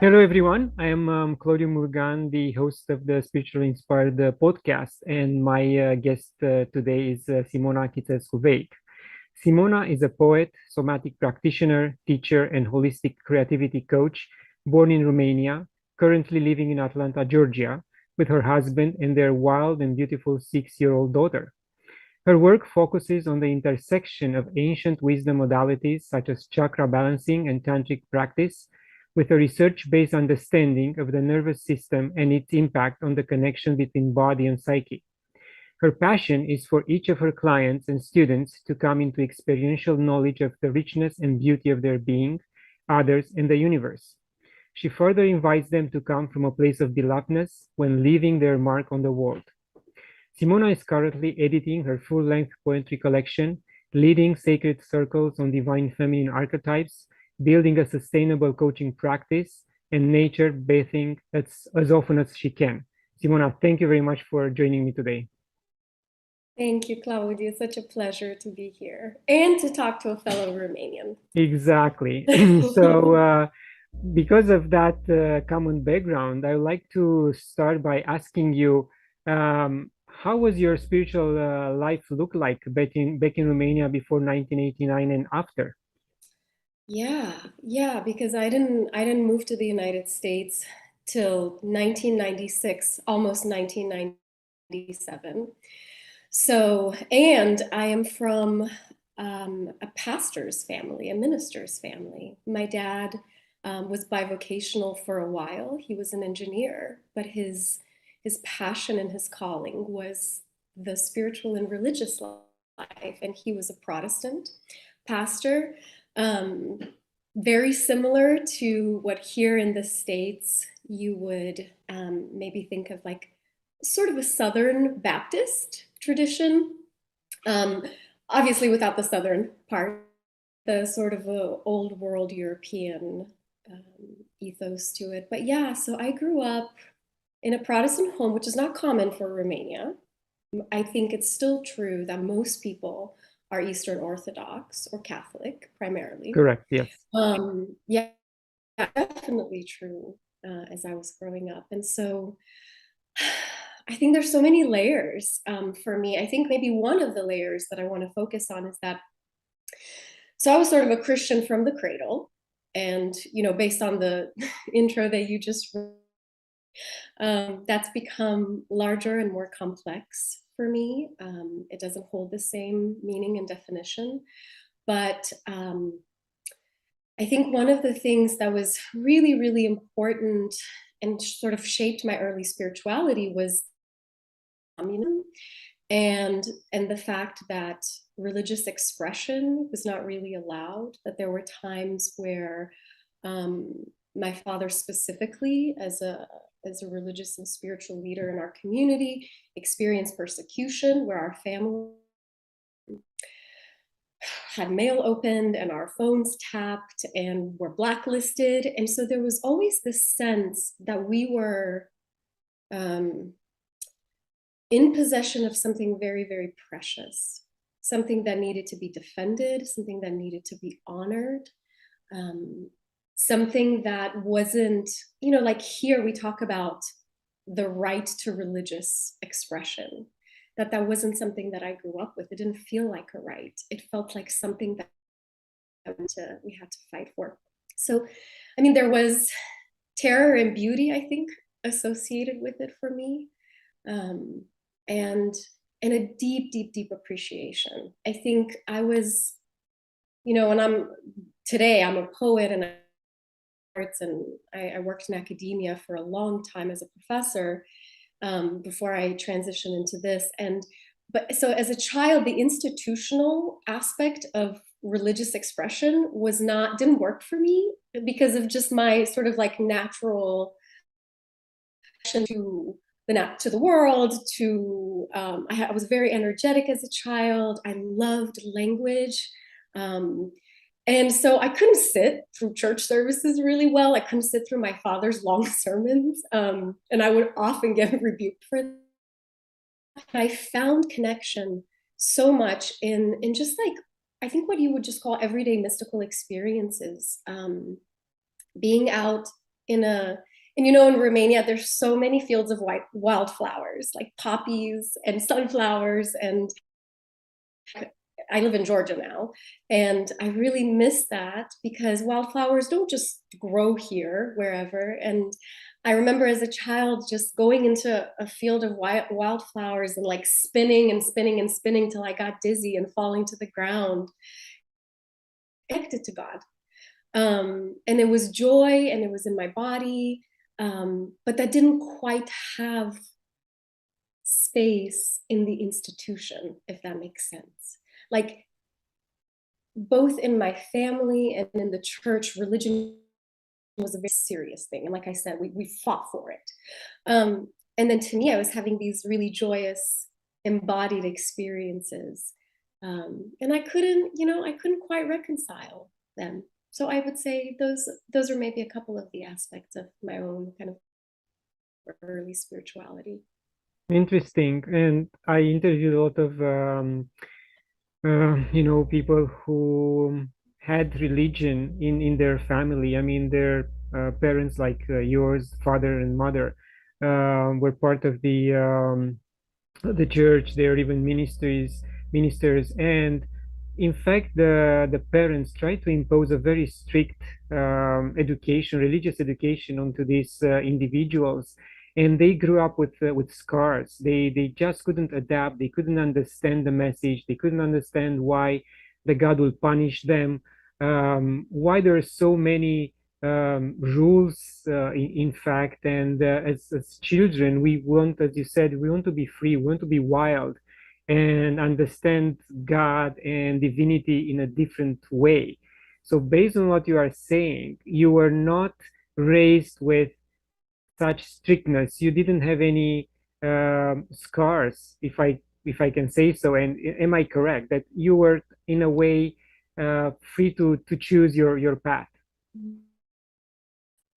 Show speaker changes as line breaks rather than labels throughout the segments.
Hello, everyone. I am Claudio Murgan, the host of the Spiritually Inspired podcast, and my guest today is Simona-Chitescu-Weik. Simona is a poet, somatic practitioner, teacher, and holistic creativity coach born in Romania, currently living in Atlanta, Georgia, with her husband and their wild and beautiful 6-year-old daughter. Her work focuses on the intersection of ancient wisdom modalities such as chakra balancing and tantric practice with a research-based understanding of the nervous system and its impact on the connection between body and psyche. Her passion is for each of her clients and students to come into experiential knowledge of the richness and beauty of their being, others, and the universe. She further invites them to come from a place of belovedness when leaving their mark on the world. Simona is currently editing her full-length poetry collection, leading sacred circles on divine feminine archetypes, building a sustainable coaching practice, and nature bathing as often as she can. Simona, thank you very much for joining me today.
Thank you, Claudia. It's such a pleasure to be here and to talk to a fellow Romanian.
Exactly. So, because of that common background, I would like to start by asking you, how was your spiritual life look like back in Romania before 1989 and after?
Yeah, because I didn't move to the United States till 1996, almost 1997. So, and I am from a pastor's family, a minister's family. My dad was bivocational for a while. He was an engineer, but his passion and his calling was the spiritual and religious life, and he was a Protestant pastor. Um, Very similar to what here in the States you would maybe think of like sort of a Southern Baptist tradition. Um, Obviously, without the Southern part, the sort of old world European ethos to it. But yeah, so I grew up in a Protestant home, which is not common for Romania. I think it's still true that most people are Eastern Orthodox or Catholic primarily.
Correct, yes.
Yeah, definitely true as I was growing up. And so I think there's so many layers for me. I think maybe one of the layers that I want to focus on is that, so I was sort of a Christian from the cradle. And, based on the intro that you just that's become larger and more complex for me. It doesn't hold the same meaning and definition. But I think one of the things that was really, really important and sort of shaped my early spirituality was communism and the fact that religious expression was not really allowed, that there were times where my father specifically as a religious and spiritual leader in our community experienced persecution, where our family had mail opened and our phones tapped and were blacklisted. And so there was always this sense that we were in possession of something very, very precious, something that needed to be defended, something that needed to be honored, something that wasn't, like here we talk about the right to religious expression, that wasn't something that I grew up with. It didn't feel like a right. It felt like something that we had to fight for. So, I mean, there was terror and beauty, I think, associated with it for me. And a deep, deep, deep appreciation. I think I was, when I'm a poet and arts, and I worked in academia for a long time as a professor before I transitioned into this. But so as a child, the institutional aspect of religious expression didn't work for me because of just my sort of like natural to the world, I was very energetic as a child. I loved language. And so I couldn't sit through church services really well. I couldn't sit through my father's long sermons. And I would often get rebuked for that. I found connection so much in just like, I think what you would just call everyday mystical experiences. Being out in a, and you know, in Romania, there's so many fields of wildflowers, like poppies and sunflowers. And I live in Georgia now, and I really miss that because wildflowers don't just grow here, wherever. And I remember as a child just going into a field of wildflowers and like spinning and spinning and spinning till I got dizzy and falling to the ground, connected to God. And it was joy and it was in my body, but that didn't quite have space in the institution, if that makes sense. Like both in my family and in the church, religion was a very serious thing. And like I said, we fought for it. And then to me, I was having these really joyous, embodied experiences. And I couldn't, you know, I couldn't quite reconcile them. So I would say those are maybe a couple of the aspects of my own kind of early spirituality.
Interesting. And I interviewed a lot of people who had religion in their family. I mean, their parents, like yours, father and mother, were part of the church. They are even ministers, and in fact, the parents try to impose a very strict education, religious education, onto these individuals, and they grew up with scars. They just couldn't adapt. They couldn't understand the message. They couldn't understand why the God will punish them. Why there are so many rules, in fact. And as children, we want, as you said, we want to be free, we want to be wild and understand God and divinity in a different way. So based on what you are saying, you were not raised with such strictness. You didn't have any scars, if I can say so. And am I correct that you were in a way free to choose your path?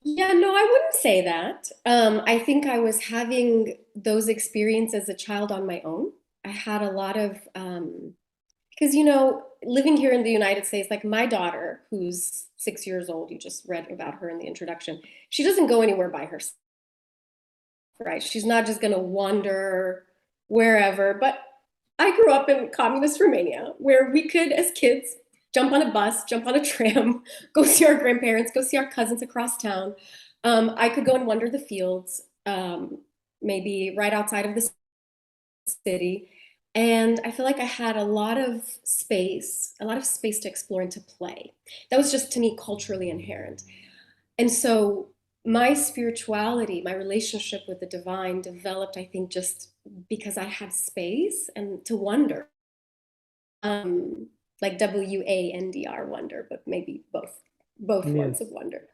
Yeah, no, I wouldn't say that. I think I was having those experiences as a child on my own. I had a lot of, because, you know, living here in the United States, like my daughter, who's 6 years old, you just read about her in the introduction, she doesn't go anywhere by herself, right? She's not just going to wander wherever. But I grew up in communist Romania where we could, as kids, jump on a bus, jump on a tram, go see our grandparents, go see our cousins across town. I could go and wander the fields, maybe right outside of the city. And I feel like I had a lot of space to explore and to play. That was just to me culturally inherent. And so my spirituality, my relationship with the divine developed, I think, just because I had space and to wonder, like WANDR, wonder, but maybe both
Yes.
forms of wonder.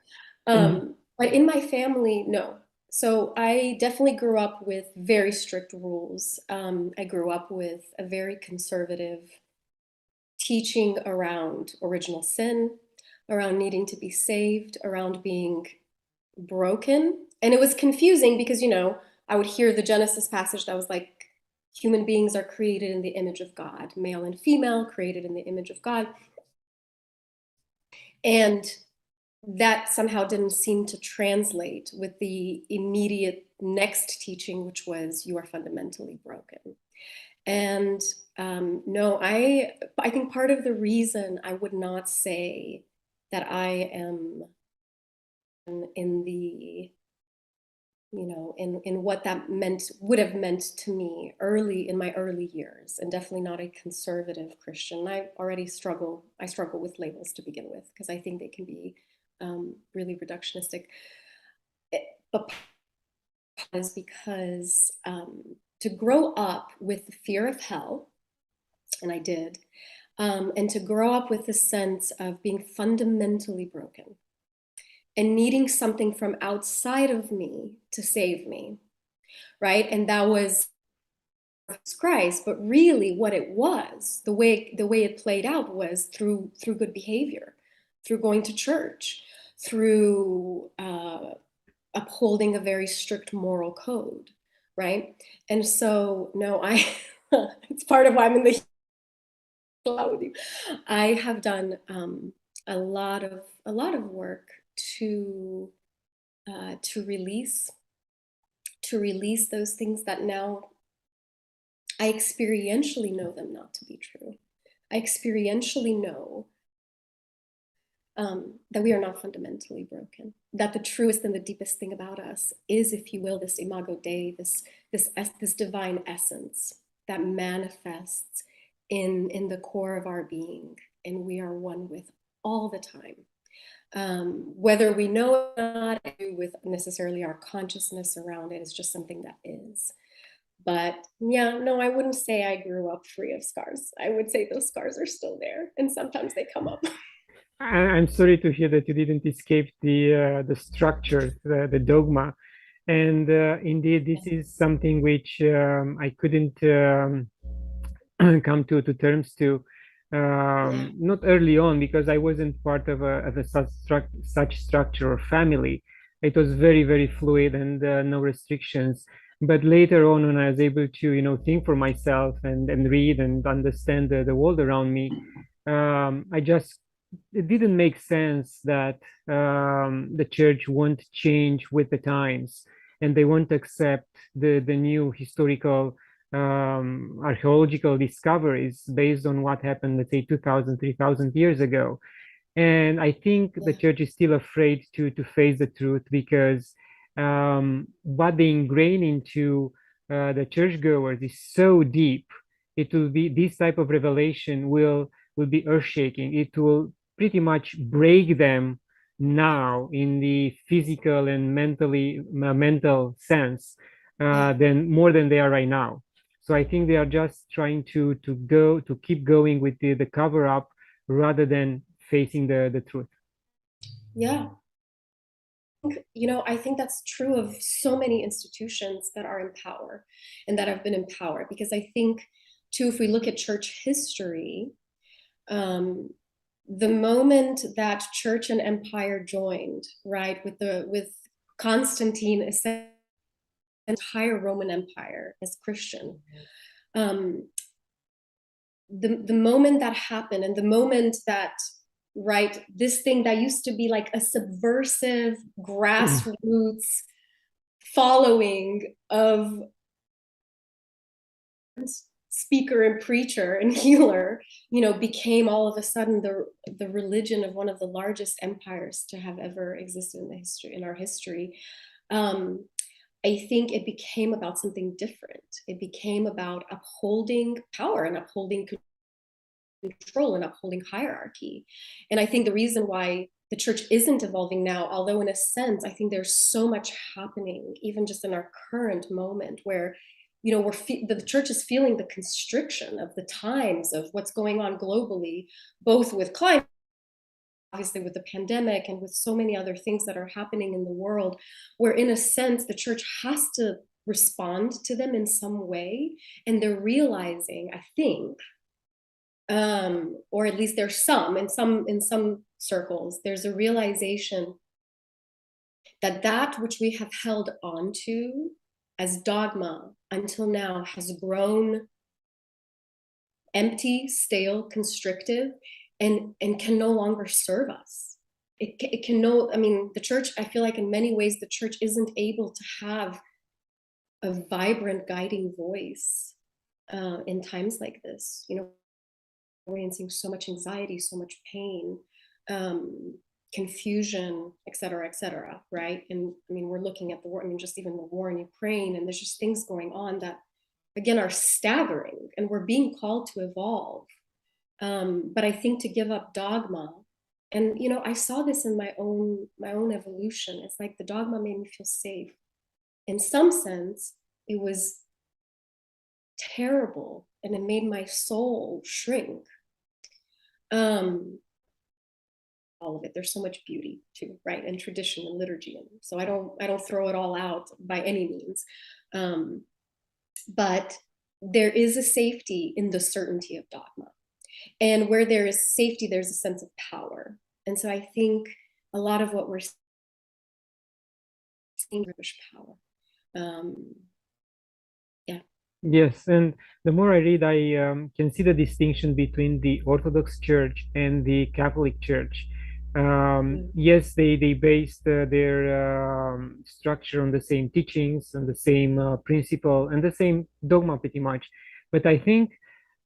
And
But in my family, no. So I definitely grew up with very strict rules. I grew up with a very conservative teaching around original sin, around needing to be saved, around being broken. And it was confusing because, you know, I would hear the Genesis passage that was like, human beings are created in the image of God, male and female, created in the image of God. And that somehow didn't seem to translate with the immediate next teaching, which was, you are fundamentally broken. And no, I think part of the reason I would not say that I am in the, you know, in what that would have meant to me in my early years, and definitely not a conservative Christian. I struggle with labels to begin with, because I think they can be really reductionistic. But is because to grow up with the fear of hell, and I did, and to grow up with the sense of being fundamentally broken and needing something from outside of me to save me, right? And that was Christ, but really what it was, the way it played out was through good behavior, through going to church, through upholding a very strict moral code, right? And so, no, it's part of why I'm in the with you. I have done a lot of work to to release those things that now I experientially know them not to be true. I experientially know that we are not fundamentally broken, that the truest and the deepest thing about us is, if you will, this imago Dei, this divine essence that manifests in the core of our being, and we are one with all the time. Whether we know it or not, with necessarily our consciousness around it, is just something that is. But yeah, no, I wouldn't say I grew up free of scars. I would say those scars are still there, and sometimes they come up.
I'm sorry to hear that you didn't escape the structure, the dogma, and indeed, this is something which I couldn't come to terms to,
Yeah.
not early on, because I wasn't part of a such structure or family. It was very, very fluid and no restrictions. But later on, when I was able to, think for myself and read and understand the world around me, I just it didn't make sense that the church won't change with the times, and they won't accept the new historical archaeological discoveries based on what happened, let's say, 2,000, 3,000 years ago. And I think the
Yeah.
church is still afraid to face the truth, because what they ingrain into the churchgoers is so deep. It will be this type of revelation will be earth-shaking. It will pretty much break them now in the physical and mental sense,
Yeah.
than more than they are right now. So I think they are just trying to keep going with the cover up rather than facing the truth.
Yeah. I think that's true of so many institutions that are in power and that have been in power. Because I think, too, if we look at church history, um, the moment that church and empire joined, right, with Constantine, the entire Roman Empire as Christian, the moment that happened, and the moment that, right, this thing that used to be like a subversive grassroots following of speaker and preacher and healer, became all of a sudden the religion of one of the largest empires to have ever existed in our history. I think it became about something different. It became about upholding power and upholding control and upholding hierarchy. And I think the reason why the church isn't evolving now, although in a sense, I think there's so much happening, even just in our current moment, where the church is feeling the constriction of the times, of what's going on globally, both with climate, obviously with the pandemic, and with so many other things that are happening in the world, where in a sense the church has to respond to them in some way. And they're realizing, I think, or at least there's in some circles, there's a realization that which we have held on to as dogma until now has grown empty, stale, constrictive, and can no longer serve us. It can no, I mean, the church, I feel like in many ways the church isn't able to have a vibrant guiding voice in times like this, experiencing so much anxiety, so much pain, confusion, et cetera, right? And I mean, we're looking at the war, I mean, just even the war in Ukraine, and there's just things going on that, again, are staggering, and we're being called to evolve. But I think to give up dogma, and I saw this in my own evolution. It's like the dogma made me feel safe. In some sense, it was terrible, and it made my soul shrink. All of it. There's so much beauty too, right? And tradition and liturgy. And so I don't throw it all out by any means. But there is a safety in the certainty of dogma. And where there is safety, there's a sense of power. And so I think a lot of what we're seeing is power. Yeah.
Yes, and the more I read, I can see the distinction between the Orthodox Church and the Catholic Church. Yes, they based their structure on the same teachings and the same principle and the same dogma pretty much. But I think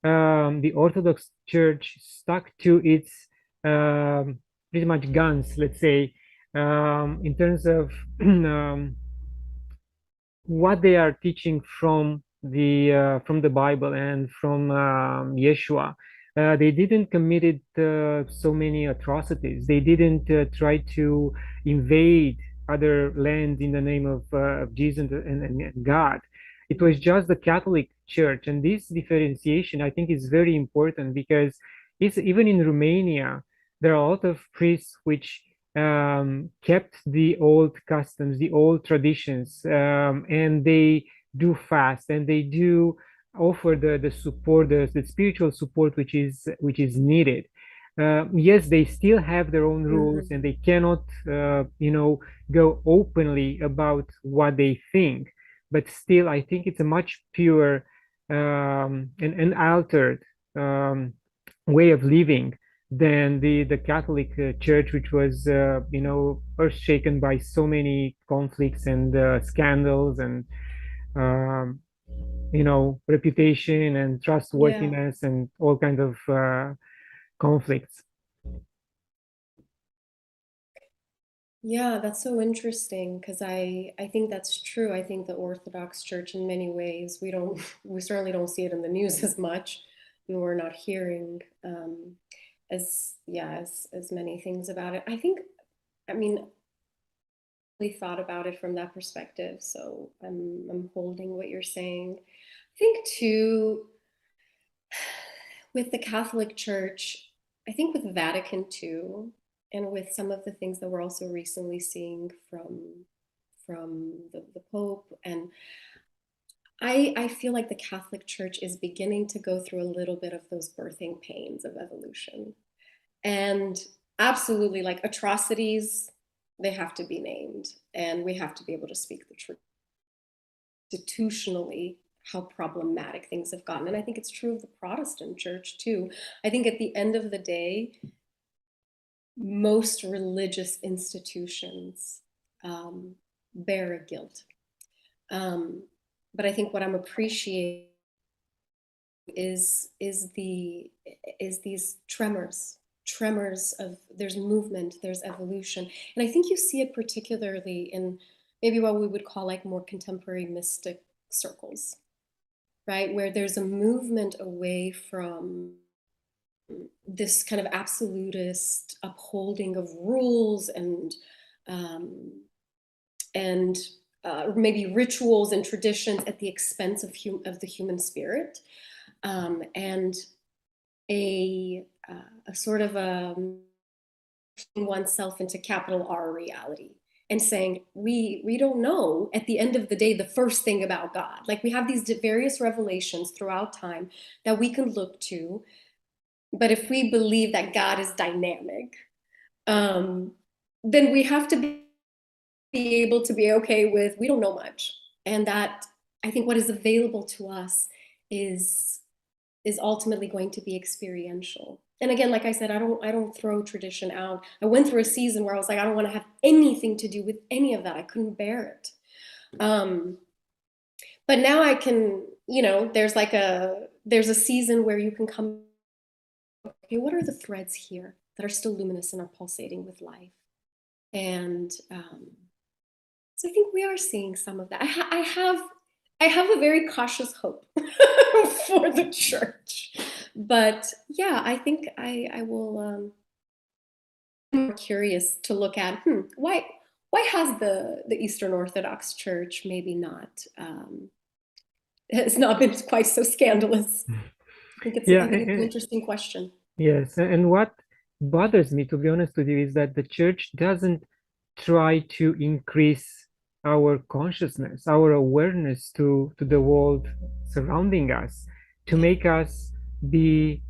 the Orthodox Church stuck to its pretty much guns, let's say, in terms of what they are teaching from the Bible and from Yeshua. They didn't committed so many atrocities. They didn't try to invade other lands in the name of Jesus and God. It was just the Catholic Church, and this differentiation I think is very important because it's even in Romania there are a lot of priests which kept the old customs, the old traditions, and they do fast and they do offer the support, the spiritual support which is needed. Yes, they still have their own rules and they cannot, go openly about what they think. But still, I think it's a much pure and altered way of living than the Catholic Church, which was earth shaken by so many conflicts and scandals and um, reputation and
Yeah.
trustworthiness and all kinds of conflicts.
Yeah, that's so interesting because I think that's true. I think the Orthodox Church in many ways we certainly don't see it in the news as much, and we're not hearing as many things about it. I mean, we thought about it from that perspective, so I'm holding what you're saying. I think too with the Catholic Church, I think with Vatican II, and with some of the things that we're also recently seeing from the Pope, and I feel like the Catholic Church is beginning to go through a little bit of those birthing pains of evolution. And absolutely, like atrocities, they have to be named, and we have to be able to speak the truth institutionally how problematic things have gotten. And I think it's true of the Protestant church too. I think at the end of the day, most religious institutions bear a guilt. Um, but I think what I'm appreciating is these tremors of there's movement, there's evolution, and I think you see it particularly in maybe what we would call like more contemporary mystic circles, right, where there's a movement away from this kind of absolutist upholding of rules um, and maybe rituals and traditions at the expense of the human spirit, and a sort of oneself into capital R reality and saying we don't know at the end of the day the first thing about God. Like we have these various revelations throughout time that we can look to, but if we believe that God is dynamic, then we have to be able to be okay with we don't know much, and that I think what is available to us is ultimately going to be experiential. And again, like I said, I don't throw tradition out. I went through a season where I was like, I don't want to have anything to do with any of that. I couldn't bear it. But now I can, there's a season where you can come, okay, what are the threads here that are still luminous and are pulsating with life? And so I think we are seeing some of that. I have a very cautious hope for the church, but yeah, I think I will. I'm more curious to look at why has the Eastern Orthodox Church maybe not has not been quite so scandalous.
Yeah,
I think it's an interesting question.
yes, and what bothers me, to be honest with you, is that the church doesn't try to increase our consciousness, our awareness to the world surrounding us, to
Yeah.
make us be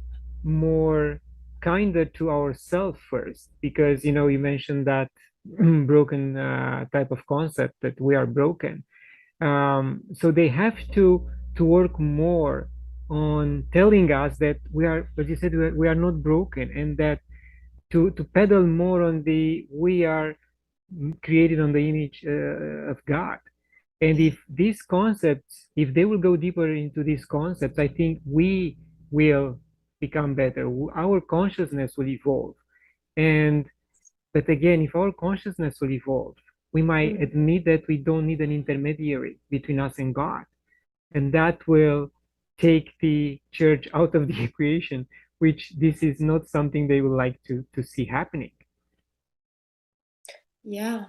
more kinder to ourselves first. Because, you mentioned that broken type of concept that we are broken. So they have to work more on telling us that we are, as you said, we are not broken, and that to pedal more on the we are created on the image of God. And
Yeah.
if these concepts, if they will go deeper into these concepts, I think we will become better. Our consciousness will evolve. And but again, if our consciousness will evolve, we might
Mhm.
admit that we don't need an intermediary between us and God. And that will take the church out of the equation, which this is not something they would like to see happening.
Yeah.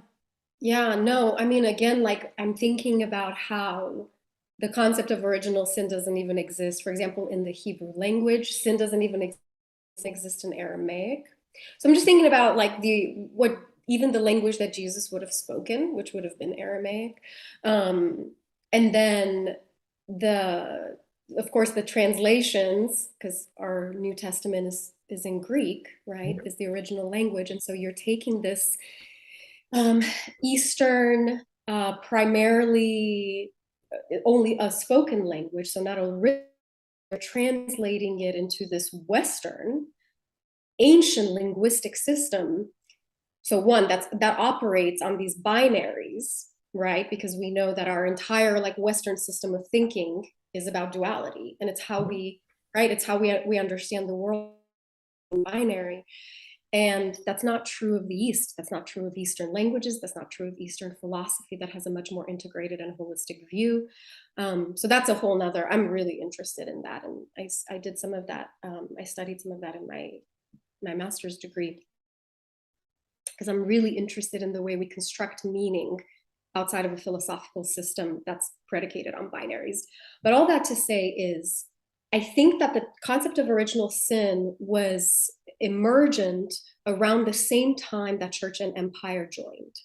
Yeah, no, I mean, again, like I'm thinking about how the concept of original sin doesn't even exist. For example, in the Hebrew language, sin doesn't even exist in Aramaic. So I'm just thinking about like what even the language that Jesus would have spoken, which would have been Aramaic. And then the of course the translations, because our New Testament is in Greek, right? Is the original language. And so you're taking this um, Eastern, primarily only a spoken language, so not a written, translating it into this Western, ancient linguistic system. So one that operates on these binaries, right? Because we know that our entire like Western system of thinking is about duality, and it's how we, right? It's how we understand the world binary. And that's not true of the East. That's not true of Eastern languages. That's not true of Eastern philosophy that has a much more integrated and holistic view. So that's a whole nother, I'm really interested in that. And I did some of that. I studied some of that in my master's degree, because I'm really interested in the way we construct meaning outside of a philosophical system that's predicated on binaries. But all that to say is, I think that the concept of original sin was emergent around the same time that church and empire joined.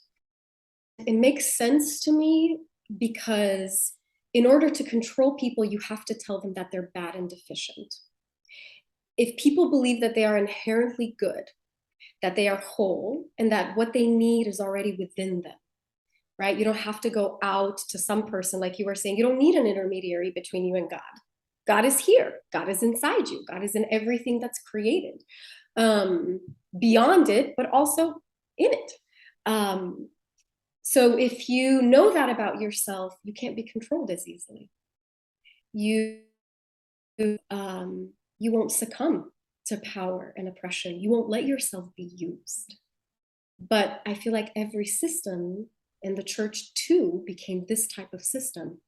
It makes sense to me because in order to control people, you have to tell them that they're bad and deficient. If people believe that they are inherently good, that they are whole, and that what they need is already within them, right? You don't have to go out to some person, like you were saying, you don't need an intermediary between you and God. God is here. God is inside you. God is in everything that's created, beyond it, but also in it. So if you know that about yourself, you can't be controlled as easily. You you won't succumb to power and oppression. You won't let yourself be used. But I feel like every system, and the church too became this type of system,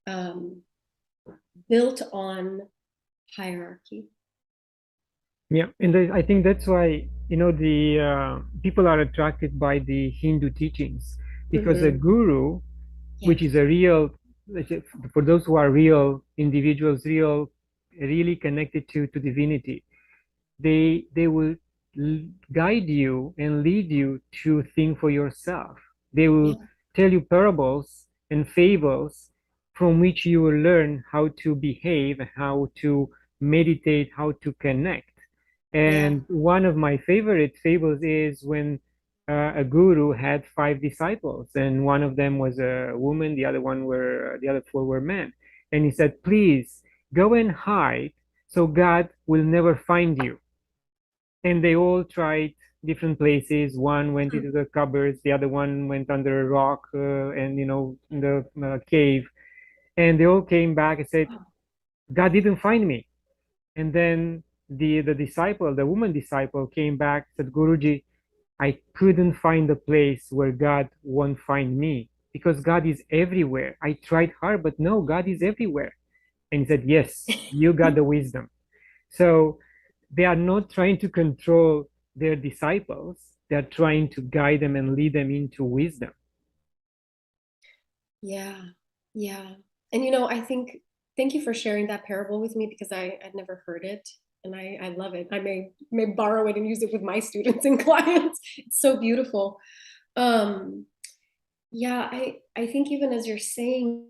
um, built on hierarchy.
Yeah, and I think that's why, the people are attracted by the Hindu teachings because a
Mm-hmm.
guru,
Yeah.
which is a real, let's say, for those who are real individuals, really connected to divinity, they will guide you and lead you to think for yourself. They will
Yeah.
tell you parables and fables from which you will learn how to behave, how to meditate, how to connect.
Yeah.
And one of my favorite fables is when a guru had five disciples, and one of them was a woman, the other four were men. And he said, "Please go and hide so God will never find you." And they all tried different places. One went into the cupboards, the other one went under a rock, and in the cave. And they all came back and said,
Wow.
God didn't find me. And then the disciple, the woman disciple, came back and said, Guruji, I couldn't find a place where God won't find me because God is everywhere. I tried hard, but no, God is everywhere. And he said, yes, you got the wisdom. So they are not trying to control their disciples. They're trying to guide them and lead them into wisdom.
Yeah. Yeah. And I think, thank you for sharing that parable with me, because I'd never heard it. And I love it. I may borrow it and use it with my students and clients. It's so beautiful. Um, yeah, I think even as you're saying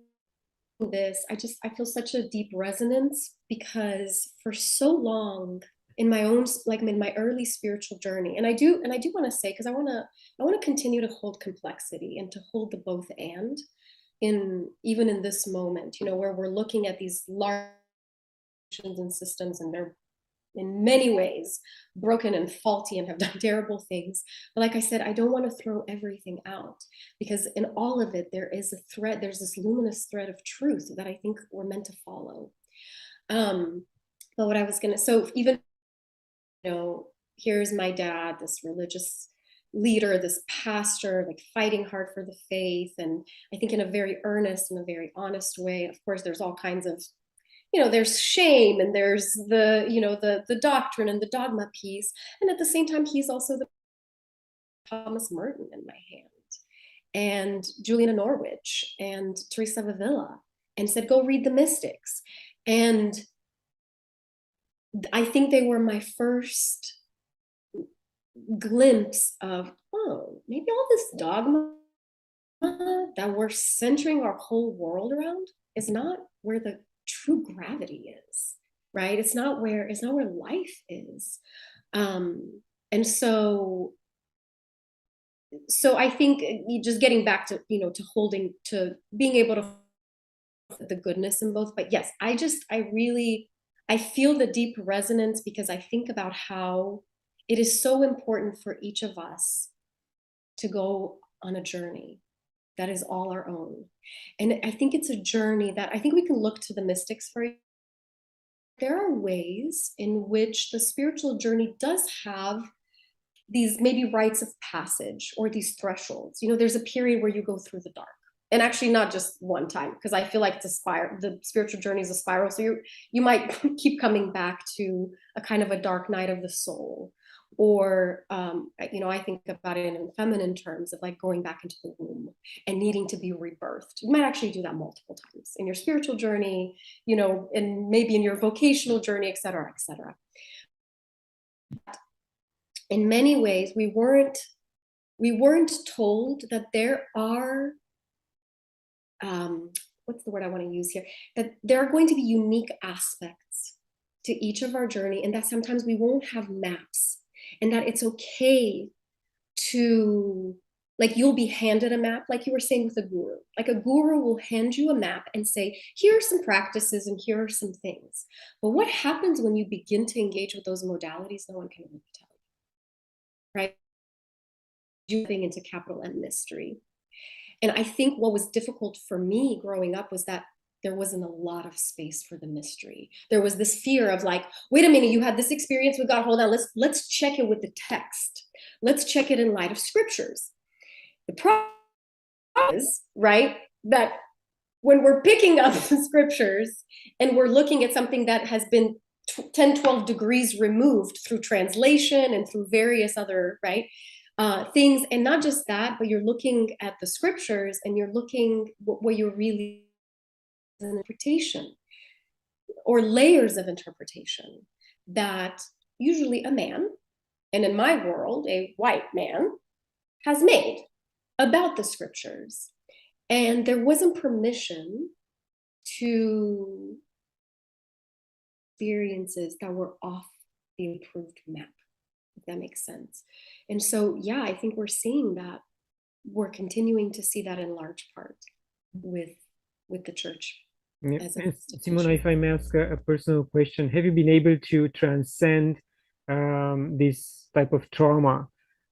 this, I feel such a deep resonance, because for so long in my own, like in my early spiritual journey, and I do want to say, because I want to continue to hold complexity and to hold the both and in even in this moment, where we're looking at these large and systems, and they're in many ways broken and faulty and have done terrible things. But like I said, I don't want to throw everything out, because in all of it, there is a thread, there's this luminous thread of truth that I think we're meant to follow. But what I was gonna, so even, here's my dad, this religious leader, this pastor, like fighting hard for the faith, and I think in a very earnest and a very honest way. Of course, there's all kinds of, there's shame, and there's the doctrine and the dogma piece, and at the same time, he's also the Thomas Merton in my hand, and Juliana Norwich, and Teresa of Avila, and said, go read the mystics. And I think they were my first glimpse of, oh, maybe all this dogma that we're centering our whole world around is not where the true gravity is, right? It's not where life is. And so I think just getting back to, to holding, to being able to the goodness in both. But yes, I feel the deep resonance, because I think about how it is so important for each of us to go on a journey that is all our own. And I think it's a journey that I think we can look to the mystics for. There are ways in which the spiritual journey does have these maybe rites of passage or these thresholds. There's a period where you go through the dark. And actually not just one time, because I feel like it's a spiral. The spiritual journey is a spiral. So you might keep coming back to a kind of a dark night of the soul. Or, I think about it in feminine terms of like going back into the womb and needing to be rebirthed. You might actually do that multiple times in your spiritual journey, and maybe in your vocational journey, et cetera, et cetera. In many ways, we weren't told that there are, what's the word I want to use here? That there are going to be unique aspects to each of our journey, and that sometimes we won't have maps, and that it's okay to, like, you'll be handed a map, like you were saying with a guru. Like a guru will hand you a map and say, here are some practices and here are some things. But what happens when you begin to engage with those modalities? No one can really tell you, right? Jumping into capital M mystery. And I think what was difficult for me growing up was that there wasn't a lot of space for the mystery. There was this fear of like, wait a minute, you had this experience with God, hold on, let's check it with the text. Let's check it in light of scriptures. The problem is, right, that when we're picking up the scriptures and we're looking at something that has been 10, 12 degrees removed through translation and through various other, right, things, and not just that, but you're looking at the scriptures and you're looking what you're really an interpretation or layers of interpretation that usually a man, and in my world, a white man, has made about the scriptures. And there wasn't permission to experiences that were off the approved map, if that makes sense. And so, yeah, I think we're seeing that. We're continuing to see that in large part with the church.
Yeah. Simona, if I may ask a personal question, have you been able to transcend this type of trauma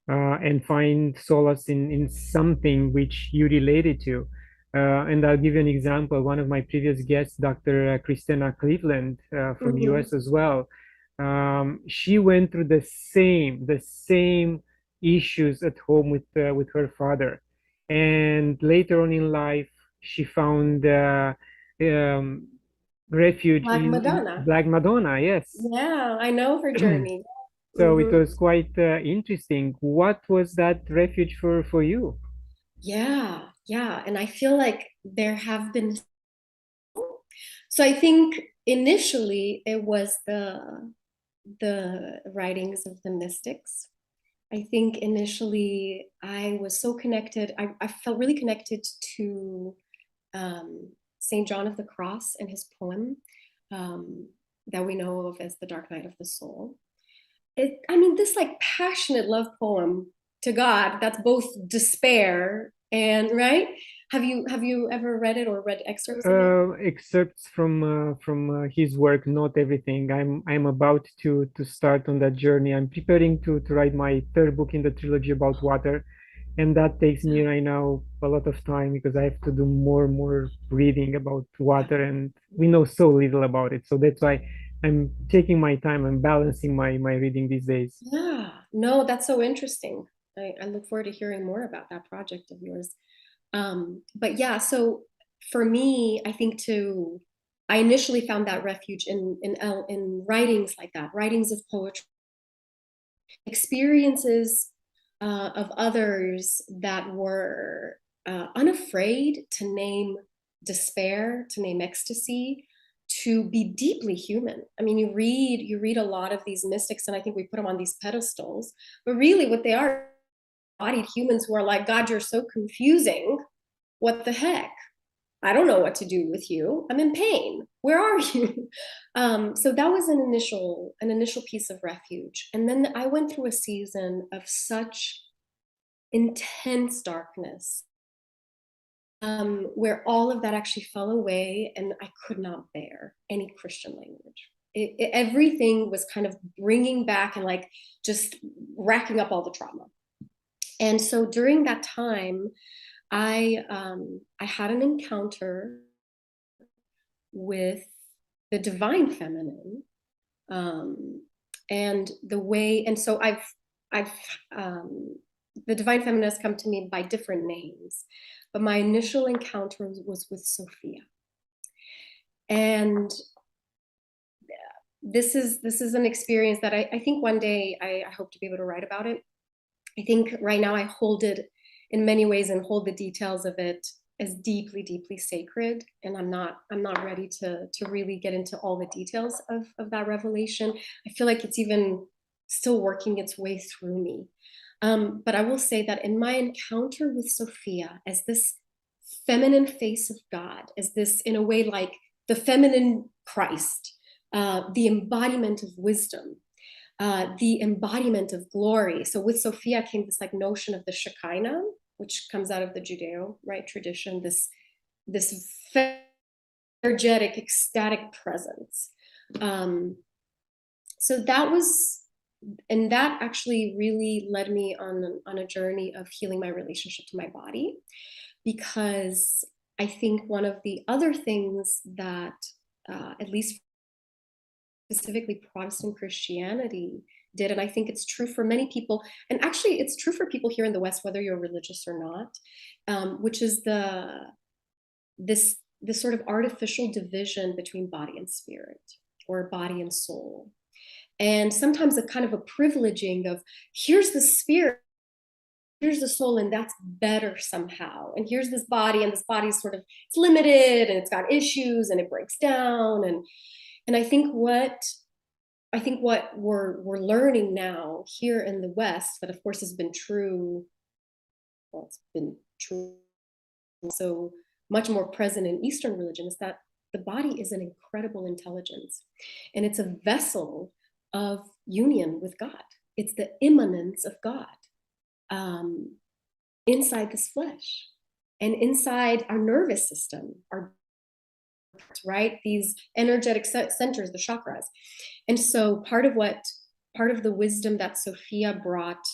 and find solace in something which you related to? And I'll give you an example. One of my previous guests, Dr. Christina Cleveland from US as well, she went through the same issues at home with her father, and later on in life, she found refuge
Black
in
Madonna.
Black Madonna, yes.
Yeah, I know her journey.
So it was quite interesting. What was that refuge for you?
Yeah, and I feel like there have been. So I think initially it was the writings of the mystics. I think initially I was so connected. I felt really connected to St. John of the Cross and his poem that we know of as the Dark Night of the Soul. This like passionate love poem to God that's both despair and, right? Have you ever read it or read excerpts of it?
Excerpts from his work, not everything. I'm about to start on that journey. I'm preparing to write my third book in the trilogy about water, and that takes me right now a lot of time because I have to do more reading about water, and we know so little about it. So that's why I'm taking my time. I'm balancing my reading these days.
Yeah, no, that's so interesting. I look forward to hearing more about that project of yours. But yeah, so for me, I think I initially found that refuge in writings like that, writings of poetry, experiences of others that were unafraid to name despair, to name ecstasy, to be deeply human. I mean, you read a lot of these mystics, and I think we put them on these pedestals, but really what they are embodied humans who are like, God, you're so confusing. What the heck? I don't know what to do with you. I'm in pain. Where are you? So that was an initial piece of refuge. And then I went through a season of such intense darkness, where all of that actually fell away, and I could not bear any Christian language. Everything was kind of bringing back and like just racking up all the trauma. And so during that time, I had an encounter with the divine feminine, and so I've the divine feminine has come to me by different names, but my initial encounter was with Sophia, and this is an experience that I think one day I hope to be able to write about it. I think right now I hold it in many ways and hold the details of it as deeply, deeply sacred. And I'm not ready to really get into all the details of that revelation. I feel like it's even still working its way through me. But I will say that in my encounter with Sophia as this feminine face of God, as this, in a way, like the feminine Christ, the embodiment of wisdom, the embodiment of glory. So with Sophia came this like notion of the Shekinah, which comes out of the Judeo, right, tradition, this energetic, ecstatic presence. So that was, and that actually really led me on a journey of healing my relationship to my body, because I think one of the other things that, at least specifically Protestant Christianity did, and I think it's true for many people, and actually it's true for people here in the West, whether you're religious or not, which is this sort of artificial division between body and spirit, or body and soul. And sometimes a kind of a privileging of, here's the spirit, here's the soul, and that's better somehow. And here's this body, and this body is sort of, it's limited and it's got issues and it breaks down. And I think what we're learning now here in the West, that of course has been true, well, it's been true so much more present in Eastern religion, is that the body is an incredible intelligence, and it's a vessel of union with God. It's the immanence of God, inside this flesh and inside our nervous system, our, right, these energetic centers, the chakras. And so part of the wisdom that Sophia brought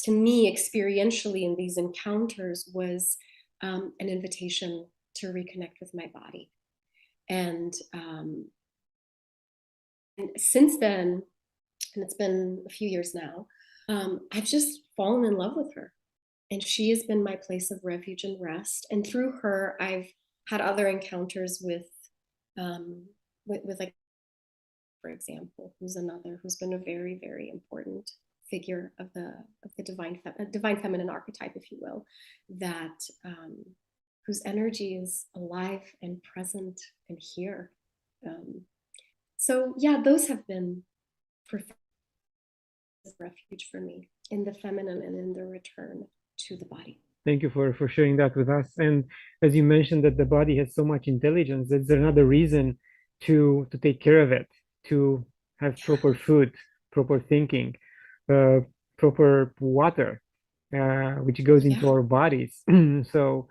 to me experientially in these encounters was an invitation to reconnect with my body. And since then, and it's been a few years now, I've just fallen in love with her. And she has been my place of refuge and rest. And through her, I've had other encounters with like, for example, who's been a very, very important figure of the divine feminine archetype, if you will, that whose energy is alive and present and here. So yeah, those have been refuge for me in the feminine and in the return to the body.
Thank you for sharing that with us. And as you mentioned that the body has so much intelligence, that's another reason to take care of it, to have proper food, proper thinking, proper water, which goes into
Yeah.
our bodies. So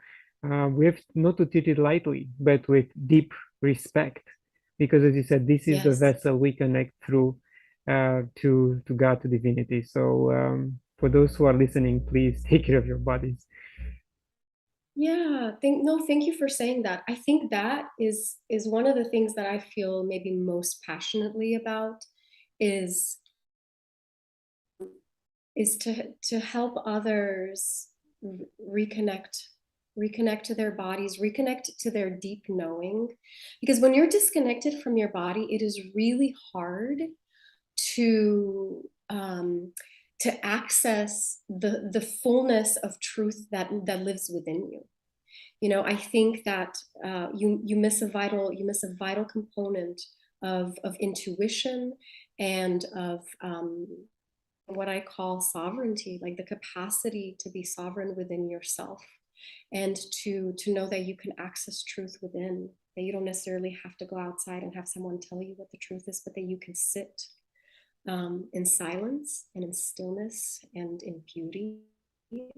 we have not to treat it lightly, but with deep respect, because as you said, this is the
Yes.
vessel we connect through to God, to divinity. So for those who are listening, please take care of your bodies.
Yeah, thank you for saying that. I think that is one of the things that I feel maybe most passionately about is to help others reconnect to their bodies, reconnect to their deep knowing. Because when you're disconnected from your body, it is really hard to access the fullness of truth that lives within you. You know, I think that you miss a vital component of intuition and of what I call sovereignty, like the capacity to be sovereign within yourself, and to know that you can access truth within, that you don't necessarily have to go outside and have someone tell you what the truth is, but that you can sit in silence and in stillness and in beauty,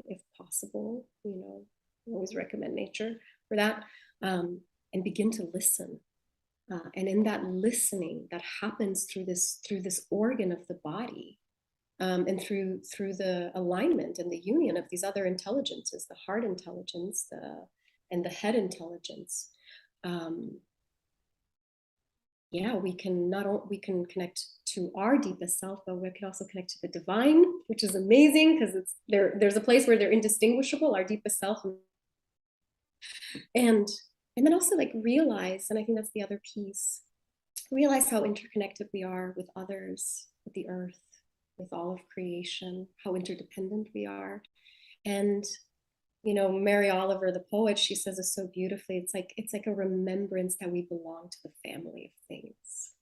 if possible. You know, I always recommend nature for that, and begin to listen. And in that listening that happens through this organ of the body, and through the alignment and the union of these other intelligences, the heart intelligence, and the head intelligence. Yeah, we can connect to our deepest self, but we can also connect to the divine, which is amazing because there's a place where they're indistinguishable, our deepest self, and then also like realize, and I think that's the other piece, realize how interconnected we are with others, with the earth, with all of creation, how interdependent we are. And you know, Mary Oliver, the poet, she says it so beautifully. It's like a remembrance that we belong to the family of things.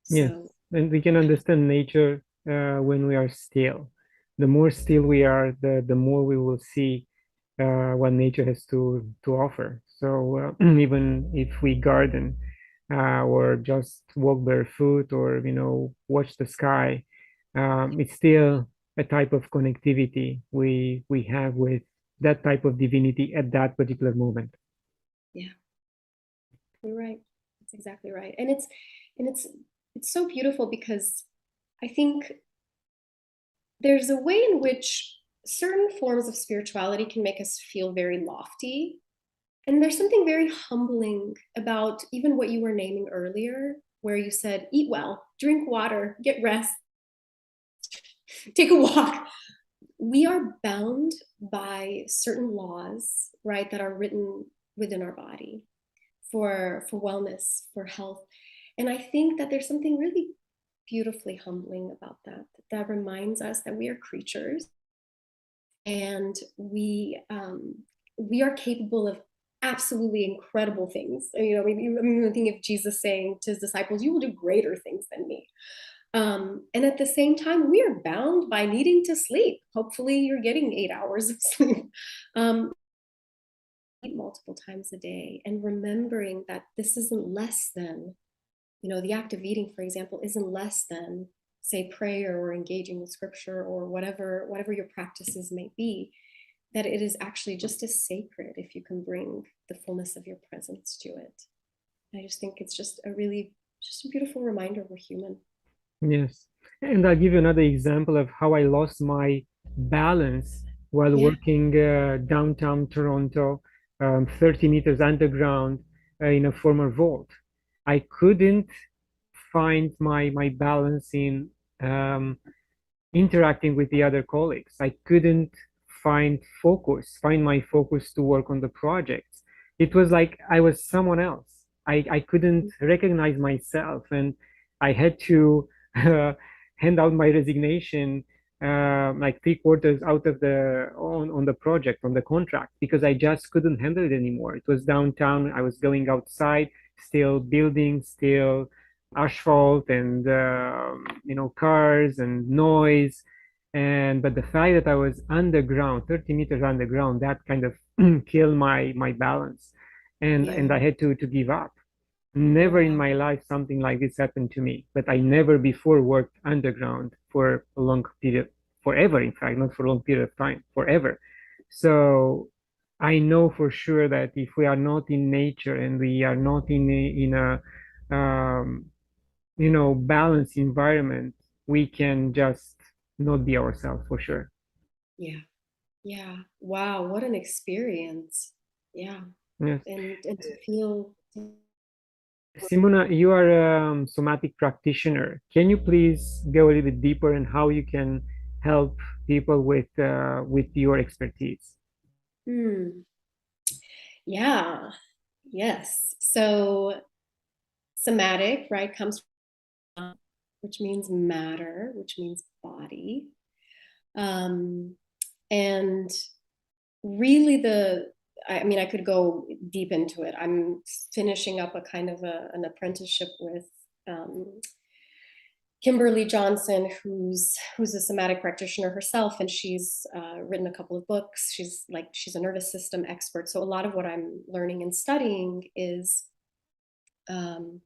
Yes,
So
and we can
yeah,
understand nature when we are still. The more still we are, the more we will see what nature has to offer. So even if we garden or just walk barefoot or watch the sky, it's still a type of connectivity we have with that type of divinity at that particular moment.
yeah, you're right. That's exactly right. And it's so beautiful because I think there's a way in which certain forms of spirituality can make us feel very lofty. And there's something very humbling about even what you were naming earlier, where you said, eat well, drink water, get rest, take a walk. We are bound by certain laws, right, that are written within our body for wellness, for health. And I think that there's something really beautifully humbling about that reminds us that we are creatures, and we are capable of absolutely incredible things. You know, I mean, I think of Jesus saying to his disciples, "You will do greater things than me." And at the same time, we are bound by needing to sleep. Hopefully, you're getting 8 hours of sleep. Eat multiple times a day, and remembering that this isn't less than, you know, the act of eating, for example, isn't less than, say, prayer or engaging with scripture or whatever your practices may be, that it is actually just as sacred if you can bring the fullness of your presence to it. I just think it's just a beautiful reminder we're human.
Yes. And I'll give you another example of how I lost my balance while
Yeah.
working downtown Toronto, 30 meters underground in a former vault. I couldn't find my balance in um, interacting with the other colleagues. I couldn't find my focus to work on the projects. It was like I was someone else. I couldn't recognize myself, and I had to hand out my resignation like 3/4 out of on the project, on the contract, because I just couldn't handle it anymore. It was downtown. I was going outside, still buildings, still asphalt and cars and noise, and but the fact that I was underground, 30 meters underground, that kind of killed my balance, and
Yeah.
I had to give up. Never in
Wow.
my life something like this happened to me, but I never before worked underground for a long period, forever, in fact, not for a long period of time, forever. So I know for sure that if we are not in nature and we are not in a balanced environment, we can just not be ourselves for sure.
Yeah. Yeah. Wow, what an experience. Yeah.
Yes.
And to feel
Simona, you are a somatic practitioner. Can you please go a little bit deeper in how you can help people with your expertise?
hmm. Yeah. Yes. So somatic, right, comes from, which means matter, which means body. Um, and really I mean, I could go deep into it. I'm finishing up a kind of an apprenticeship with um, Kimberly Johnson, who's a somatic practitioner herself, and she's written a couple of books. She's a nervous system expert. So a lot of what I'm learning and studying um,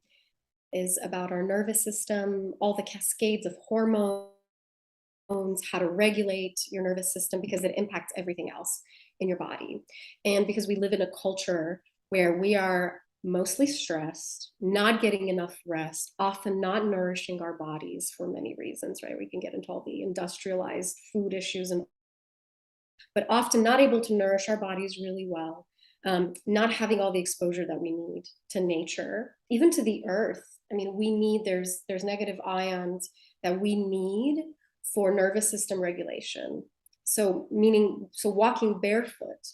is about our nervous system, all the cascades of hormones, how to regulate your nervous system because it impacts everything else in your body. And because we live in a culture where we are mostly stressed, not getting enough rest, often not nourishing our bodies for many reasons, right? We can get into all the industrialized food issues, but often not able to nourish our bodies really well, not having all the exposure that we need to nature, even to the earth. I mean, there's negative ions that we need for nervous system regulation. So walking barefoot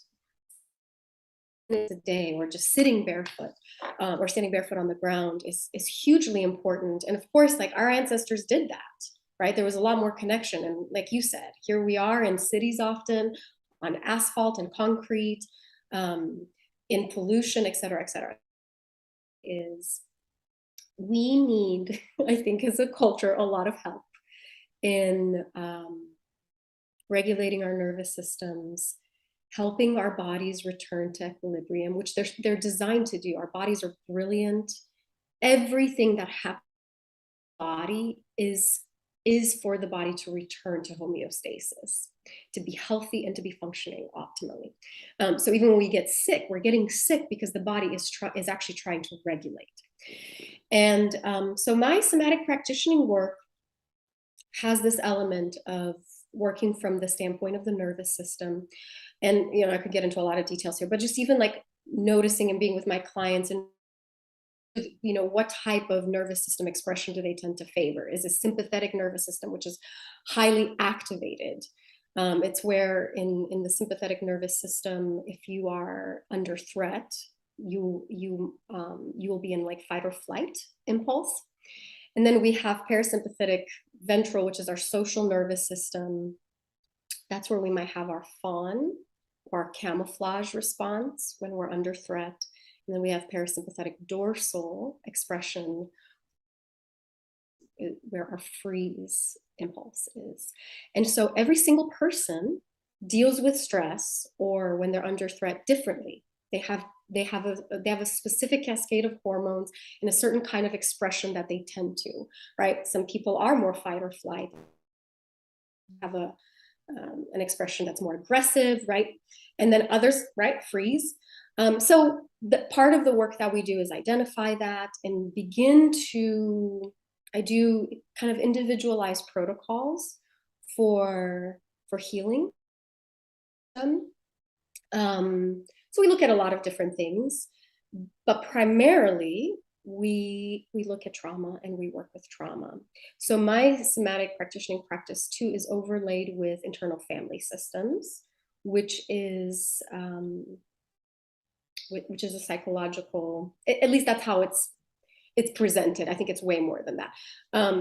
a day, or just sitting barefoot, or standing barefoot on the ground is hugely important. And of course, like, our ancestors did that, right? There was a lot more connection. And like you said, here we are in cities, often on asphalt and concrete, um, in pollution, et cetera, et cetera. Is we need, I think, as a culture, a lot of help in regulating our nervous systems, helping our bodies return to equilibrium, which they're designed to do. Our bodies are brilliant. Everything that happens in the body is for the body to return to homeostasis, to be healthy and to be functioning optimally. So even when we get sick, we're getting sick because the body is actually trying to regulate. And so my somatic practitioning work has this element of working from the standpoint of the nervous system. And I could get into a lot of details here, but just even like noticing and being with my clients, and what type of nervous system expression do they tend to favor? Is a sympathetic nervous system, which is highly activated. It's where in the sympathetic nervous system, if you are under threat, you will be in like fight or flight impulse. And then we have parasympathetic ventral, which is our social nervous system. That's where we might have our fawn or our camouflage response when we're under threat. And then we have parasympathetic dorsal expression, where our freeze impulse is. And so every single person deals with stress or when they're under threat differently. They have a specific cascade of hormones and a certain kind of expression that they tend to, right? Some people are more fight or flight, have an expression that's more aggressive, right? And then others, right, freeze. So the part of the work that we do is identify that and I do kind of individualized protocols for healing them. So we look at a lot of different things, but primarily we look at trauma and we work with trauma. So my somatic practitioning practice too is overlaid with internal family systems, which is a psychological, at least that's how it's presented. I think it's way more than that,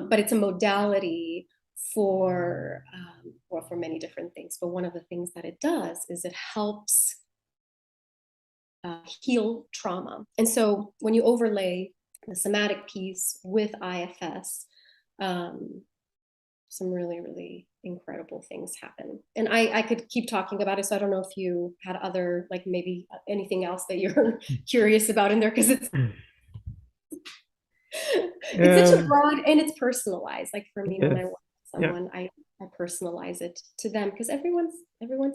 but it's a modality for many different things. But one of the things that it does is it helps heal trauma. And so when you overlay the somatic piece with IFS, some really, really incredible things happen. And I could keep talking about it. So I don't know if you had other, like maybe anything else that you're curious about in there, because it's such a broad, and it's personalized. Like for me, when I
Yes.
work with
Yeah.
someone, I personalize it to them because everyone's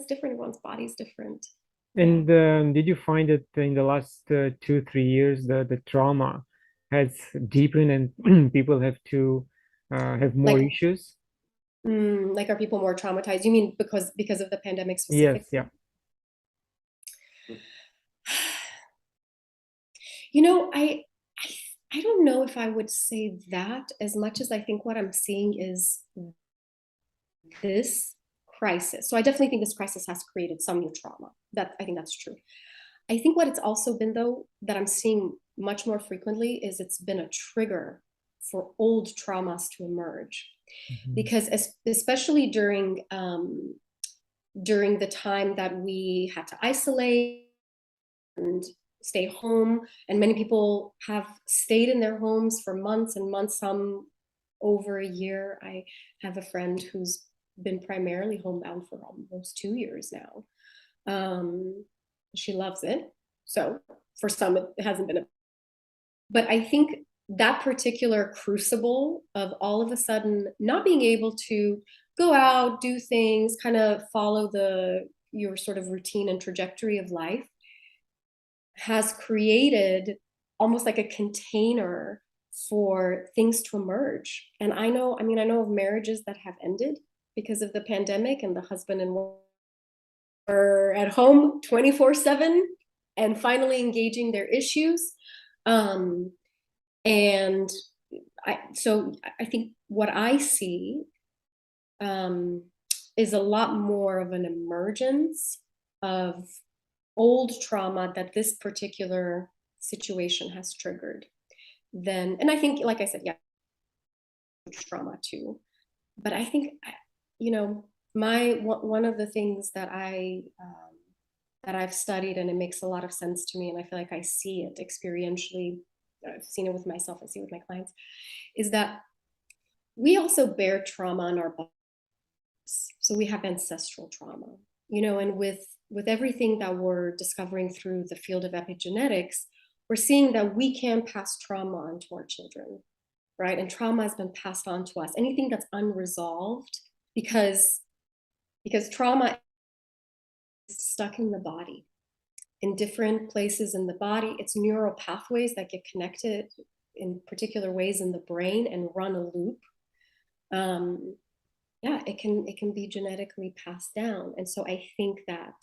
different. Everyone's body's different.
And did you find that in the last 2, 3 years, the trauma has deepened and people have to have more
Like,
issues?
like, are people more traumatized? You mean because of the pandemic
Yes,
specifically?
yeah.
You know, I I don't know if I would say that as much as I think what I'm seeing is this crisis. So I definitely think this crisis has created some new trauma. That I think that's true. I think what it's also been, though, that I'm seeing much more frequently is it's been a trigger for old traumas to emerge.
Mhm.
Because especially during the time that we had to isolate and stay home, and many people have stayed in their homes for months and months, some over a year. I have a friend who's been primarily homebound for almost 2 years now. She loves it. So for some, it hasn't been but I think that particular crucible of all of a sudden not being able to go out, do things, kind of follow your sort of routine and trajectory of life has created almost like a container for things to emerge. And I know of marriages that have ended because of the pandemic, and the husband and wife are at home 24/7 and finally engaging their issues. Um, and so I think what I see um, is a lot more of an emergence of old trauma that this particular situation has triggered. Then, and I think, like I said, yeah, trauma too. But I think, you know, one of the things that I've studied, and it makes a lot of sense to me, and I feel like I see it experientially. I've seen it with myself. I see it with my clients. Is that we also bear trauma in our bodies. So we have ancestral trauma, and with everything that we're discovering through the field of epigenetics, we're seeing that we can pass trauma on to our children, right? And trauma has been passed on to us. Anything that's unresolved, because trauma is stuck in the body, in different places in the body. It's neural pathways that get connected in particular ways in the brain and run a loop. Yeah, it can be genetically passed down. And so I think that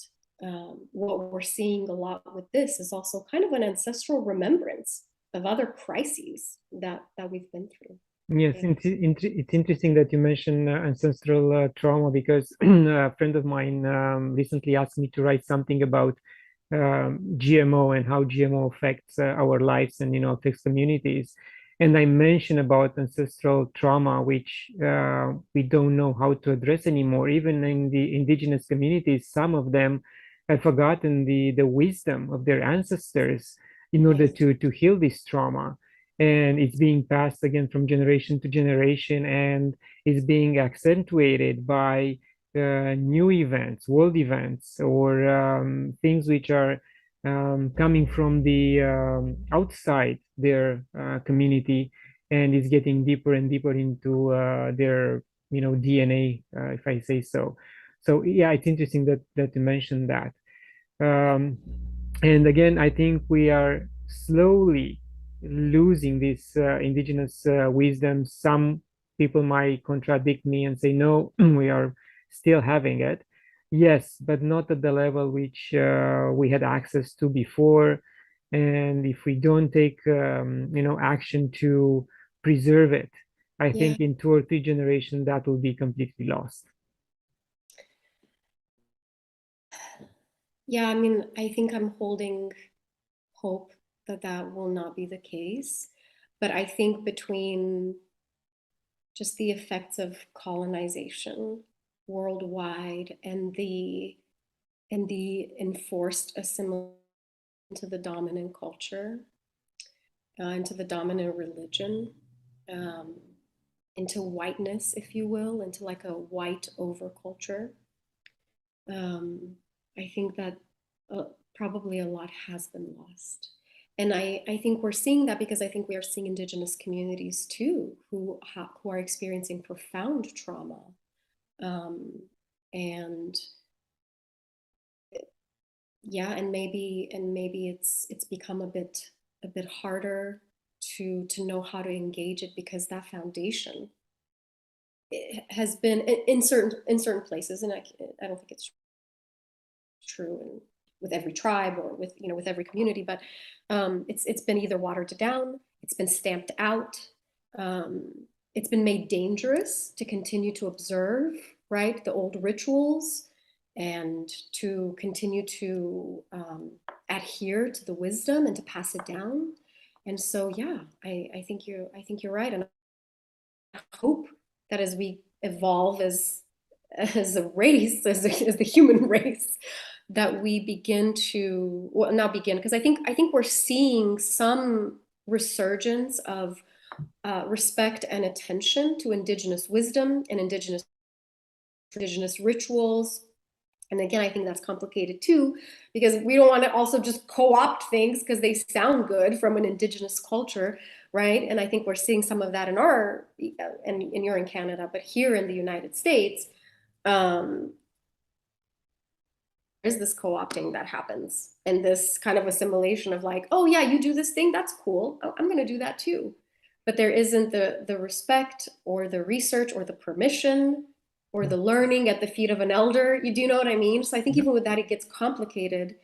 what we're seeing a lot with this is also kind of an ancestral remembrance of other crises that we've been through.
Yes,
Yeah.
it's interesting that you mentioned ancestral trauma because a friend of mine recently asked me to write something about GMO and how GMO affects our lives and affects communities. And I mentioned about ancestral trauma, which we don't know how to address anymore. Even in the indigenous communities, some of them have forgotten the wisdom of their ancestors in order
Yes.
to heal this trauma. And it's being passed again from generation to generation, and is being accentuated by new events, world events, or things which are coming from the outside their community, and is getting deeper and deeper into their DNA, if I say so. So yeah, it's interesting that you mentioned that. Um, and again, I think we are slowly losing this indigenous wisdom. Some people might contradict me and say, no, we are still having it. Yes, but not at the level which we had access to before. And if we don't take, action to preserve it, I
Yeah.
think in 2 or 3 generations that will be completely lost.
Yeah, I mean, I think I'm holding hope that that will not be the case. But I think between just the effects of colonization worldwide and the enforced assimilation to the dominant culture, into the dominant religion, um, into whiteness, if you will, into like a white overculture. Um, I think that probably a lot has been lost. And I think we're seeing that because I think we are seeing indigenous communities too who are experiencing profound trauma. Um, and yeah, and maybe it's become a bit harder to know how to engage it, because that foundation, it has been in certain places, and I don't think it's true with every tribe or with, you know, with every community, but it's been either watered down, it's been stamped out, um, it's been made dangerous to continue to observe, right, the old rituals, and to continue to adhere to the wisdom and to pass it down. And so, yeah, I think you're right, and I hope that as we evolve as a race, as the human race, that we begin to, well, not begin, because I think we're seeing some resurgence of respect and attention to indigenous wisdom and indigenous rituals. And again, I think that's complicated too, because we don't want to also just co-opt things because they sound good from an indigenous culture, right? And I think we're seeing some of that in our, and you're in Canada, but here in the United States, um, is this co-opting that happens, and this kind of assimilation of like, oh yeah, you do this thing, that's cool, oh, I'm going to do that too. But there isn't the respect or the research or the permission or the learning at the feet of an elder. You do know what I mean? So I think even with that, it gets complicated.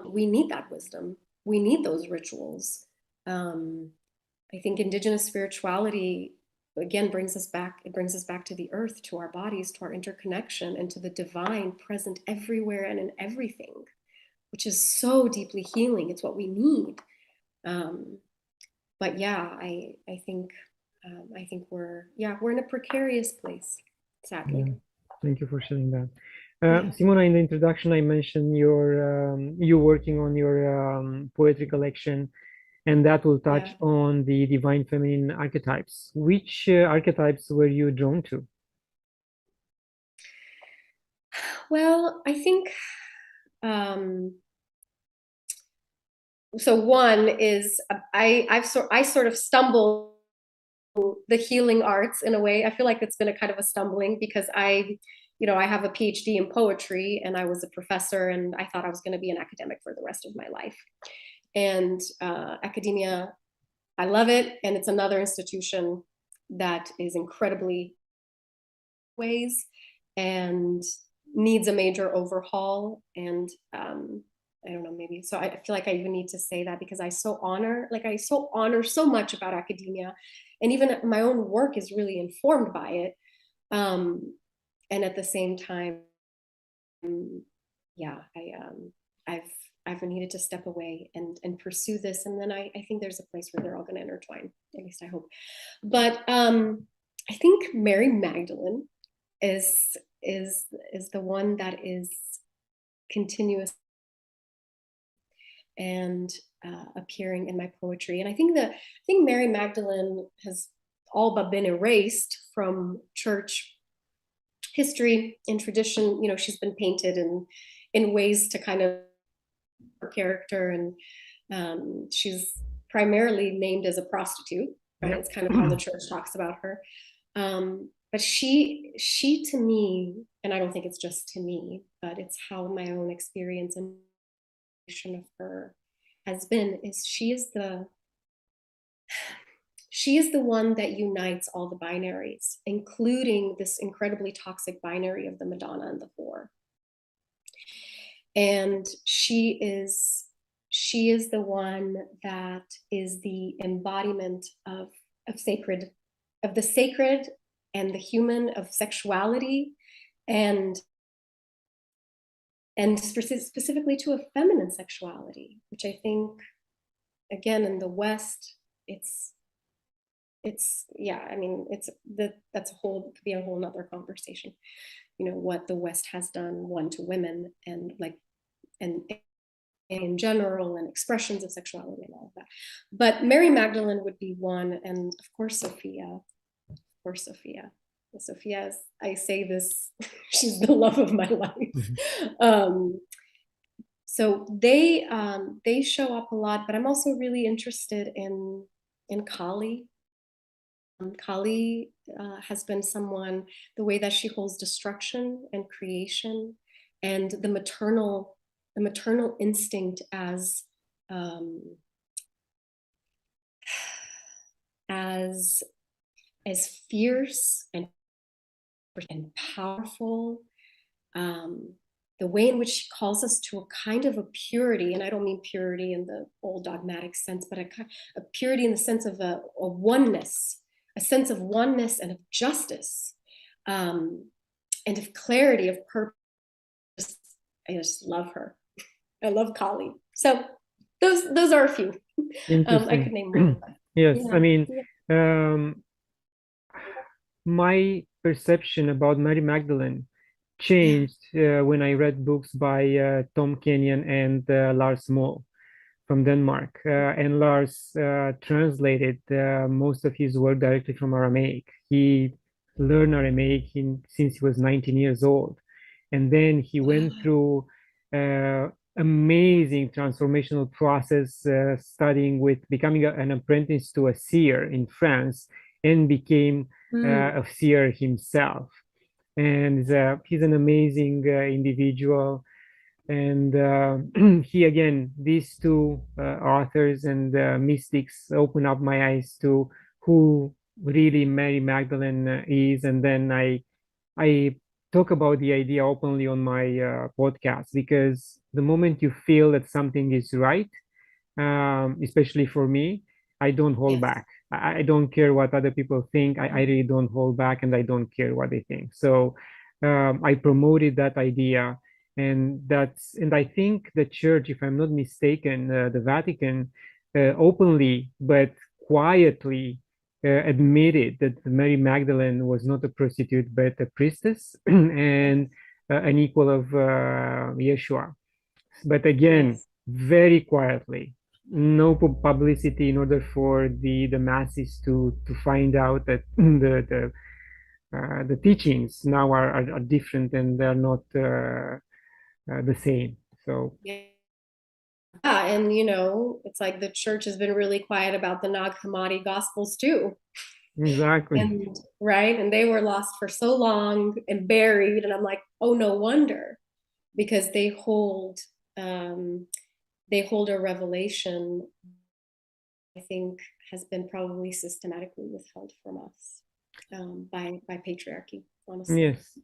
We need that wisdom. We need those rituals. I think indigenous spirituality, again, brings us back. It brings us back to the earth, to our bodies, to our interconnection, and to the divine present everywhere and in everything, which is so deeply healing. It's what we need. But yeah, I think we're in a precarious place, sadly.
Yeah. Thank you for sharing that.
Yeah,
Simona, in the introduction, I mentioned you working on your poetry collection, and that will touch
yeah.
on the divine feminine archetypes. Which archetypes were you drawn to?
Well, I think um, so. One is I sort of stumbled the healing arts in a way. I feel like it's been a kind of a stumbling, because I have a PhD in poetry, and I was a professor, and I thought I was going to be an academic for the rest of my life. And academia, I love it, and it's another institution that is incredibly ways and needs a major overhaul. And I don't know, maybe so I feel like I even need to say that, because I so honor so much about academia, and even my own work is really informed by it. um, and at the same time, yeah, I've needed to step away and pursue this, and then I think there's a place where they're all going to intertwine, at least I hope. But I think Mary Magdalene is is the one that is continuous and appearing in my poetry. And I think Mary Magdalene has all but been erased from church history and tradition. You know, she's been painted in ways to kind of her character, and she's primarily named as a prostitute, right?
Yep.
It's kind of how the church talks about her. But she to me, and I don't think it's just to me, but it's how my own experience and of her has been, is she is the one that unites all the binaries, including this incredibly toxic binary of the Madonna and the Whore. And she is the one that is the embodiment of sacred, of the sacred and the human, of sexuality, and specifically to a feminine sexuality, which I think, again, in the West, it's yeah, I mean, that's a whole, could be a whole nother conversation, you know, what the West has done, one, to women, and like, and in general, and expressions of sexuality and all of that. But Mary Magdalene would be one, and of course Sophia. Of course Sophia. Sophia is, I say this, she's the love of my life.
Mhm.
So they show up a lot, but I'm also really interested in Kali. Kali has been someone, the way that she holds destruction and creation, and the maternal instinct as fierce and powerful. The way in which she calls us to a kind of a purity, and I don't mean purity in the old dogmatic sense, but a purity in the sense of a oneness, a sense of oneness and of justice, and of clarity, of purpose. I just love her. I love Kali. So those are a few. I could name more.
Yes,
Yeah.
I mean, my perception about Mary Magdalene changed when I read books by Tom Kenyon and Lars Moll from Denmark. And Lars translated most of his work directly from Aramaic. He learned Aramaic since he was 19 years old. And then he went through amazing transformational process, studying with becoming an apprentice to a seer in France, and became a seer himself. And he's an amazing individual. And he, again, these two authors and mystics open up my eyes to who really Mary Magdalene is. And then I talk about the idea openly on my podcast, because the moment you feel that something is right, especially for me, I don't hold back. I don't care what other people think. I really don't hold back, and I don't care what they think. So I promoted that idea, and I think the church, if I'm not mistaken, the Vatican, openly but quietly admitted that Mary Magdalene was not a prostitute but a priestess and an equal of Yeshua. But again, very quietly, no publicity, in order for the masses to find out that the teachings now are different, and they're not the same. So
and it's like the church has been really quiet about the Nag Hammadi Gospels too.
exactly.
And right, and they were lost for so long and buried, and I'm like, oh, no wonder, because they hold a revelation, I think, has been probably systematically withheld from us by patriarchy, honestly.
Yes.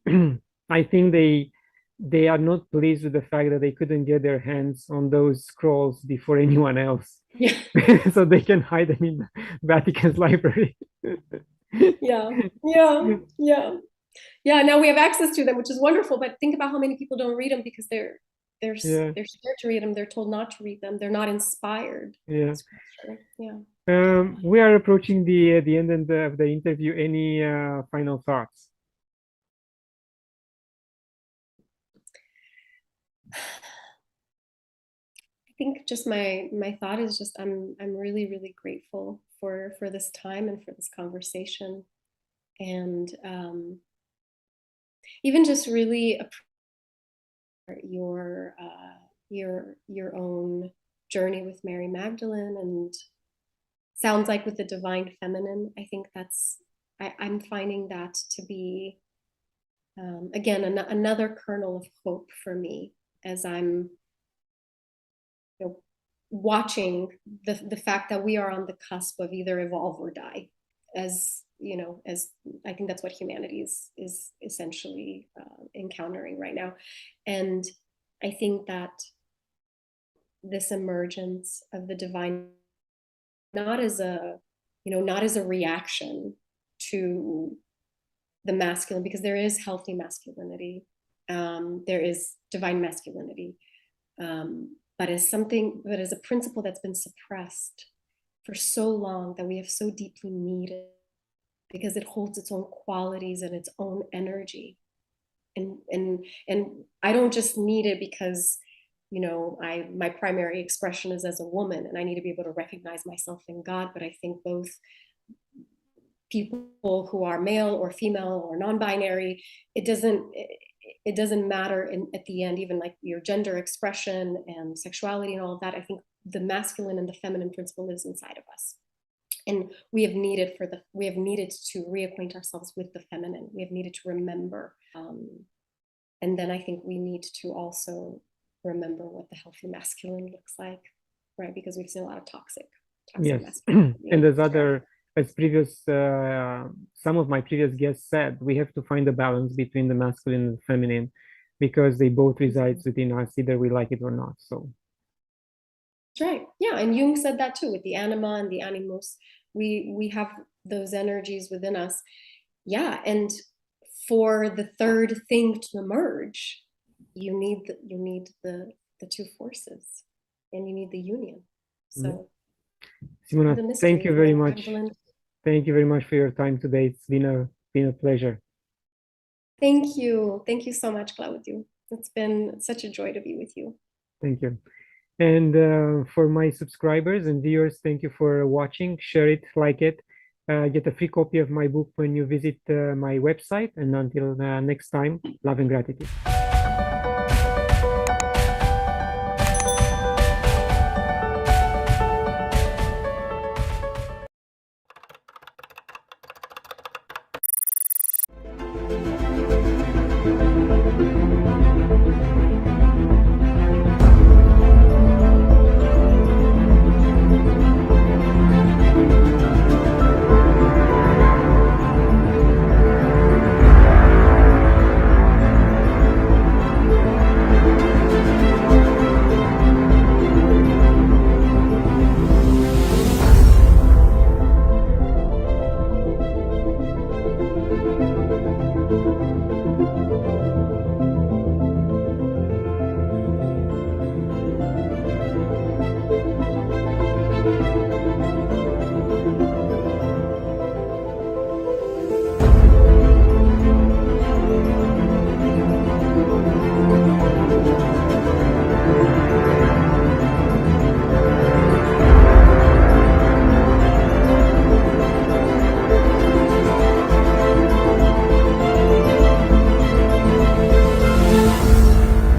I think they are not pleased with the fact that they couldn't get their hands on those scrolls before anyone else.
Yeah.
So they can hide them in the Vatican's library.
Yeah. Now we have access to them, which is wonderful, but think about how many people don't read them because they're
Yeah.
scared to read them. They're told not to read them. They're not inspired.
Yeah.
Yeah.
We are approaching the end of the interview. Any final thoughts?
I think just my thought is just I'm really, really grateful for this time and for this conversation, and even just really your your own journey with Mary Magdalene, and sounds like with the divine feminine. I think I'm finding that to be again another kernel of hope for me as I'm watching the fact that we are on the cusp of either evolve or die, as I think that's what humanity is essentially encountering right now. And I think that this emergence of the divine, not as a reaction to the masculine, because there is healthy masculinity, there is divine masculinity, but as a principle that's been suppressed for so long, that we have so deeply needed, because it holds its own qualities and its own energy. And I don't just need it because my primary expression is as a woman, and I need to be able to recognize myself in God. But I think both people who are male or female or non-binary, it doesn't matter at the end, even like your gender expression and sexuality and all of that. I think the masculine and the feminine principle lives inside of us. And we have needed to reacquaint ourselves with the feminine. We have needed to remember. And then I think we need to also remember what the healthy masculine looks like, right? Because we've seen a lot of toxic
Yes.
masculinity.
And some of my previous guests said, we have to find a balance between the masculine and feminine, because they both reside within us, either we like it or not. So
that's right. Yeah, and Jung said that too, with the anima and the animus. We have those energies within us. Yeah, and for the third thing to emerge, you need the two forces, and you need the union. So
Simona, thank you very much.
Magdalene.
Thank you very much for your time today. It's been a pleasure.
Thank you so much, Claudio. It's been such a joy to be with you.
Thank you. And for my subscribers and viewers, thank you for watching. Share it, like it. Get a free copy of my book when you visit my website. And until next time, love and gratitude.